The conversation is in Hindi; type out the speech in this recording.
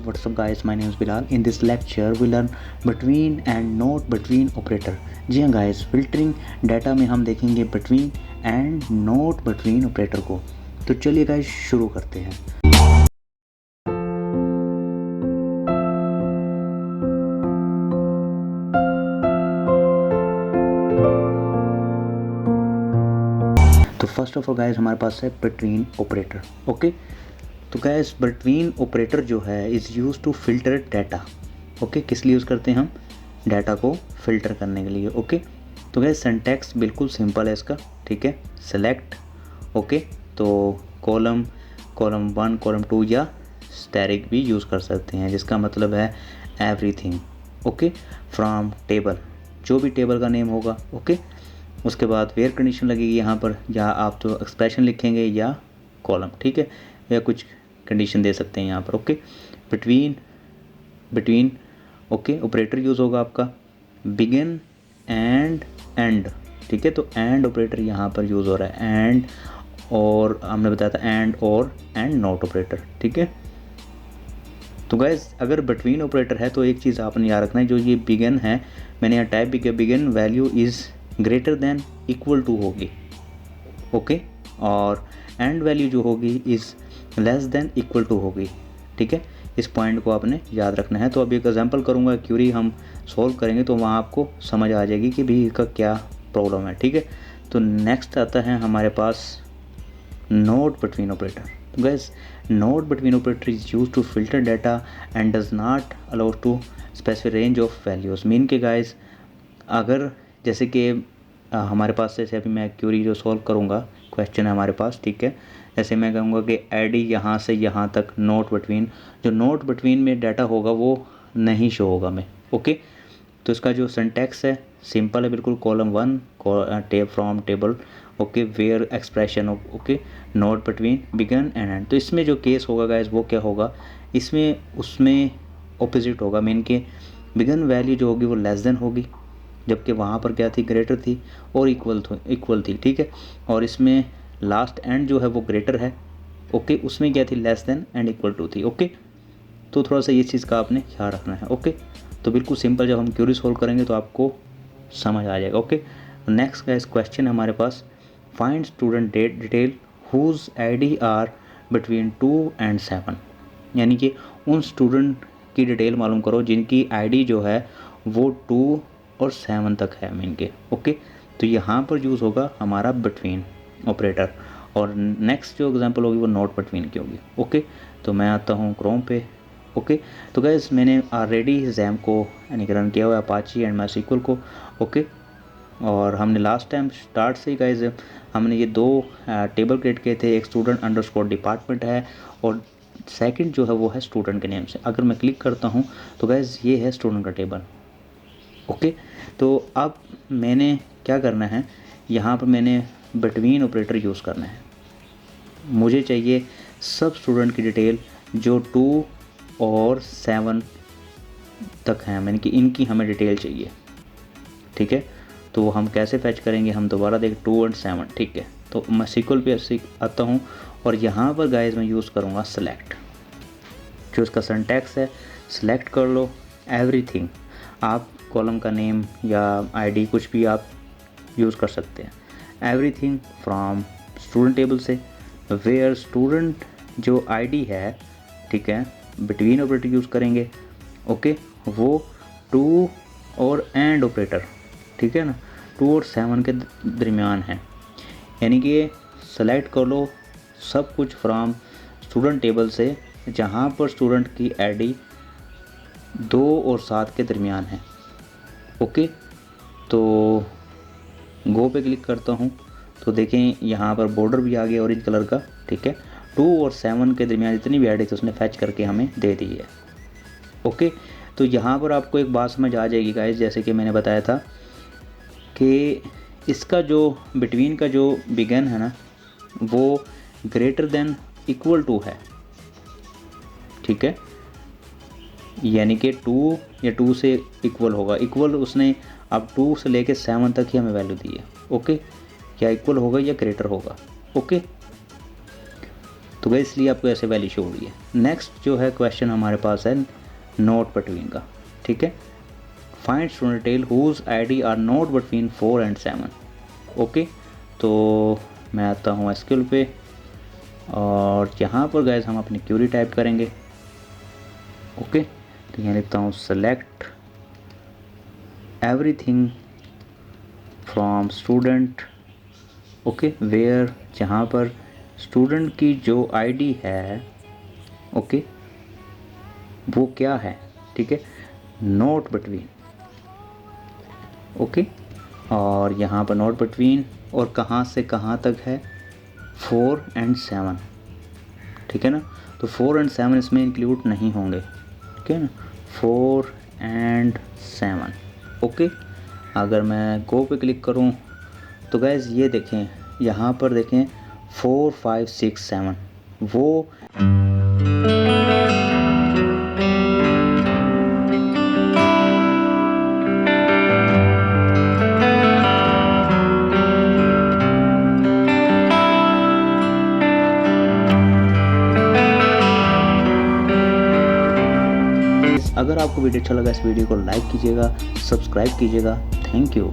what's up guys, my name is Bilal. In this lecture we learn between and not between operator. जी हाँ guys, filtering data में हम देखेंगे between and not between operator को। तो चलिए guys शुरू करते हैं। तो फर्स्ट ऑफ ऑल गाइस हमारे पास है बिटवीन ऑपरेटर। ओके, तो गाइस बिटवीन ऑपरेटर जो है is use to filter data. Okay, किस लिए यूज़ करते हैं हम? डाटा को फिल्टर करने के लिए। ओके, तो गाइस सिंटैक्स बिल्कुल सिंपल है इसका, ठीक है। सेलेक्ट, ओके, तो कॉलम 1 कॉलम 2 या स्टैटिक भी यूज़ कर सकते हैं, जिसका मतलब है एवरीथिंग। ओके, फ्रॉम टेबल, जो भी टेबल का नेम होगा। ओके, उसके बाद वेयर कंडीशन लगेगी यहाँ पर, या आप तो एक्सप्रेशन लिखेंगे या कॉलम, ठीक है, या कुछ कंडीशन दे सकते हैं यहाँ पर। Okay, between okay, operator use होगा आपका बिगिन एंड एंड, ठीक है। तो एंड ऑपरेटर यहाँ पर यूज़ हो रहा है, एंड, और हमने बताया था एंड और एंड नॉट ऑपरेटर, ठीक है। तो गाइस अगर बिटवीन ऑपरेटर है तो एक चीज़ आपने याद रखना है, जो ये बिगिन है, मैंने यहाँ टाइप भी किया, begin value is greater than equal to होगी। ओके, और एंड वैल्यू जो होगी is less than equal to होगी, ठीक है। इस पॉइंट को आपने याद रखना है। तो अभी एक एग्जांपल करूँगा, क्यूरी हम सॉल्व करेंगे तो वहाँ आपको समझ आ जाएगी कि भी इसका क्या प्रॉब्लम है, ठीक है। तो नेक्स्ट आता है हमारे पास नॉट बिटवीन ऑपरेटर। तो guys not between operator is use to filter data and does not allow to specific range of values. Mean के गाइस अगर जैसे कि हमारे पास, जैसे अभी मैं क्यूरी जो सॉल्व करूँगा, क्वेश्चन है हमारे पास, ठीक है। जैसे मैं कहूँगा कि एडी यहाँ से यहाँ तक नॉट बिटवीन, जो नॉट बिटवीन में डाटा होगा वो नहीं शो होगा में। ओके, तो इसका जो सिंटैक्स है सिंपल है बिल्कुल, column 1 from table, okay, where expression, okay, not between begin and end. तो इसमें जो केस होगा गाइस वो क्या होगा, इसमें उसमें ऑपोजिट होगा। मीन के बिगन वैल्यू जो होगी वो लेस देन होगी, जबकि वहाँ पर क्या थी, ग्रेटर थी, और इक्वल थी, ठीक है। और इसमें लास्ट एंड जो है वो ग्रेटर है, ओके, उसमें क्या थी, less than and equal to थी। ओके, तो थोड़ा सा ये चीज़ का आपने ख्याल रखना है। ओके, तो बिल्कुल सिंपल, जब हम क्यूरी सॉल्व करेंगे तो आपको समझ आ जाएगा। ओके, नेक्स्ट का इस क्वेश्चन है हमारे पास, find student detail whose ID are between 2 and 7। यानी कि उन स्टूडेंट की डिटेल मालूम करो जिनकी ID जो है वो 2 और 7 तक है मीन के। ओके, तो यहाँ पर यूज़ होगा हमारा बिटवीन ऑपरेटर, और नेक्स्ट जो एग्जांपल होगी वो नॉट बिटवीन की होगी। ओके, तो मैं आता हूँ क्रोम पे। ओके, तो गाइस मैंने ऑलरेडी जैम को यानी कि रन किया हुआ है, अपाची एंड माईस्क्यूएल को। ओके, और हमने लास्ट टाइम स्टार्ट से ही गाइस हमने ये 2 टेबल क्रिएट किए थे, एक स्टूडेंट अंडरस्कोर डिपार्टमेंट है और सेकंड जो है वो है स्टूडेंट के नेम से। अगर मैं क्लिक करता हूँ तो गाइस ये है स्टूडेंट का टेबल। ओके, तो अब मैंने क्या करना है, यहाँ पर मैंने बिटवीन ऑपरेटर यूज़ करना है। मुझे चाहिए सब स्टूडेंट की डिटेल जो 2 और 7 तक हैं, यानी कि इनकी हमें डिटेल चाहिए, ठीक है। तो हम कैसे फैच करेंगे, हम दोबारा देख 2 और 7, ठीक है। तो मैं सीक्वल पे आता हूँ और यहाँ पर गाइस मैं यूज़ करूँगा सेलेक्ट। जो इसका सिंटैक्स है, सेलेक्ट कर लो एवरीथिंग। आप कॉलम का नेम या ID कुछ भी आप यूज़ कर सकते हैं। एवरीथिंग फ्रॉम स्टूडेंट टेबल से, वेयर स्टूडेंट जो ID है, ठीक है, बिटवीन ऑपरेटर यूज़ करेंगे। ओके, वो 2 और एंड ऑपरेटर, ठीक है ना, 2 और 7 के दरमियान है। यानी कि सेलेक्ट कर लो सब कुछ फ्रॉम स्टूडेंट टेबल से जहाँ पर स्टूडेंट की ID 2 और 7 के दरमियान है। ओके, तो गो पे क्लिक करता हूँ तो देखें यहाँ पर बॉर्डर भी आ गया ऑरेंज कलर का, ठीक है। 2 और 7 के दरमियान जितनी भी ID थी उसने फैच करके हमें दे दी है। ओके, तो यहाँ पर आपको एक बात समझ आ जाएगी गाइस, जैसे कि मैंने बताया था कि इसका जो बिटवीन का जो बिगन है ना वो ग्रेटर देन इक्वल टू है, ठीक है। यानी कि 2 या 2 से इक्वल होगा, इक्वल उसने अब 2 से लेके 7 तक ही हमें वैल्यू दी है। ओके, या इक्वल होगा या ग्रेटर होगा। ओके, तो गैस इसलिए आपको ऐसे वैल्यू शो हो रही है। नेक्स्ट जो है क्वेश्चन हमारे पास है नोट बिटवीन का, ठीक है। Find student tell whose ID are not between 4 and 7। Okay, तो मैं आता हूँ एसक्यूएल पे और यहाँ पर गैस हम अपनी क्यूरी टाइप करेंगे। ओके, तो यहाँ लिखता हूँ select everything from student, okay, where, जहाँ पर स्टूडेंट की जो आईडी है, ओके, वो क्या है, ठीक है, नोट बिटवीन, ओके, और यहाँ पर नोट बिटवीन और कहाँ से कहाँ तक है 4 and 7, ठीक है ना। तो 4 and 7 इसमें इंक्लूड नहीं होंगे, ठीक है ना, 4 and 7, ओके। अगर मैं गो पे क्लिक करूँ तो गैस ये देखें, यहाँ पर देखें 4 5 6 7 वो अगर आपको वीडियो अच्छा लगा इस वीडियो को लाइक कीजिएगा, सब्सक्राइब कीजिएगा। Thank you.